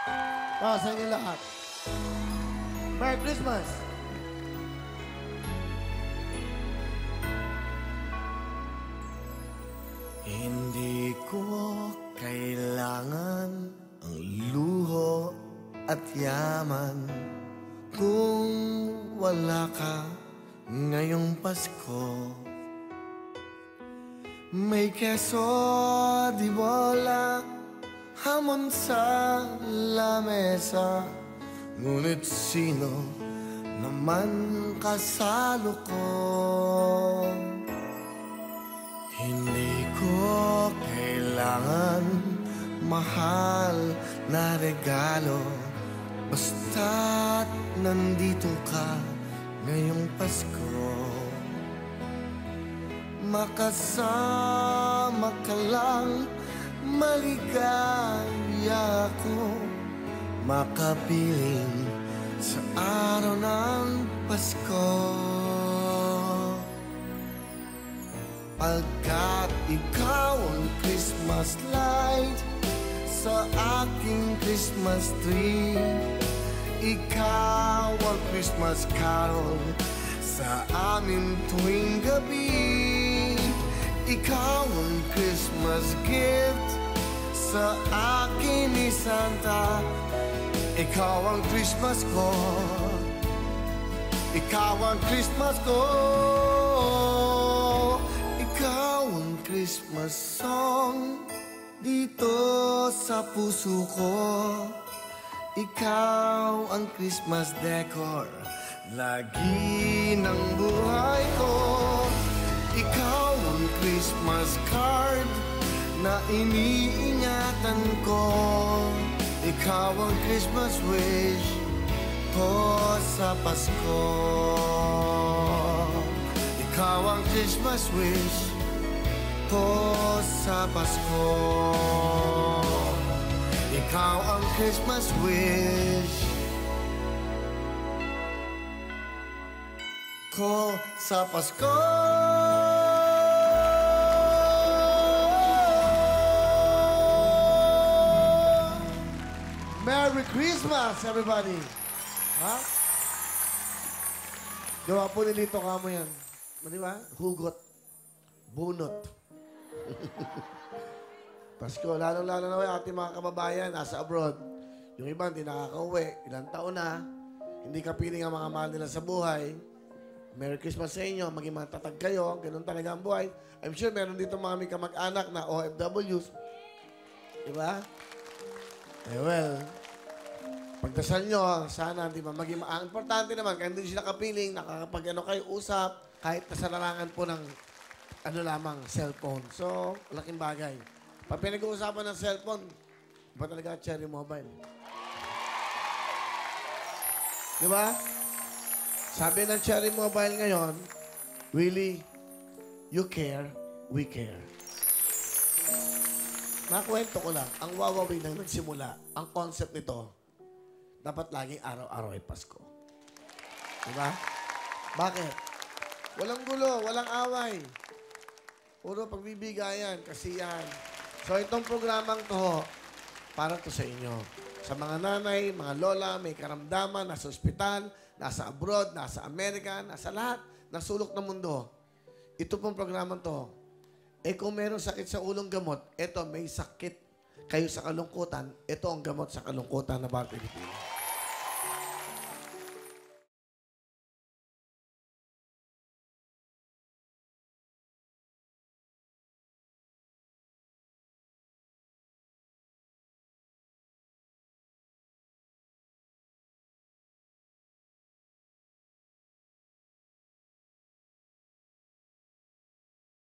Sa inyo lahat. Merry Christmas! Hindi ko kailangan ang luho at yaman kung wala ka ngayong Pasko. May keso di bola, hamon sa lamesa, ngunit sino naman kasalo ko? Hindi ko kailangan mahal na regalo, basta't nandito ka ngayong Pasko. Makasama ka lang, maligaya ako, makapiling sa araw ng Pasko. Pagkat ikaw ang Christmas light sa aking Christmas tree, ikaw ang Christmas carol sa amin tuwing gabi, ikaw ang Christmas gift sa akin ni Santa, ikaw ang Christmas ko, ikaw ang Christmas ko, ikaw ang Christmas song dito sa puso ko, ikaw ang Christmas decor lagi ng buhay ko, ikaw ang Christmas card na iniingatan ko, ikaw ang Christmas wish ko sa Pasko, ikaw ang Christmas wish ko sa Pasko, ikaw ang Christmas wish ko sa Pasko. Merry Christmas, everybody! Ha? Gawa po ni Lito Kamo yan. Di ba? Hugot. Bunot. Pasko, lalong-lalo na yung ating mga kababayan nasa abroad. Yung iba hindi nakaka-uwi. Ilang taon na. Hindi kapiling ang mga mahal nila sa buhay. Merry Christmas sa inyo. Maging matatag kayo. Ganun talaga ang buhay. I'm sure meron dito mga may kamag-anak na OFWs. Diba? Eh well, pagdasal nyo, sana, di ba, maging ang importante naman, kaya hindi sila kapiling, nakakapag-ano kayo, usap, kahit nasa larangan po ng, ano lamang, cellphone. So, laking bagay. Pag pinag-uusapan ng cellphone, ba talaga Cherry Mobile? Di ba? Sabi ng Cherry Mobile ngayon, Willie, you care, we care. Nakwento ko lang, ang Wawawin nang nagsimula, ang concept nito, dapat laging araw-araw ay Pasko. Diba? Bakit? Walang gulo, walang away. Puro pagbibigayan, kasiyahan. So itong programang to, para to sa inyo. Sa mga nanay, mga lola, may karamdaman, nasa ospital, nasa abroad, nasa Amerika, nasa lahat, nasa sulok ng mundo. Ito pong programang to, kung meron sakit sa ulong gamot, ito may sakit kayo sa kalungkutan, ito ang gamot sa kalungkutan na bawat Pilipino.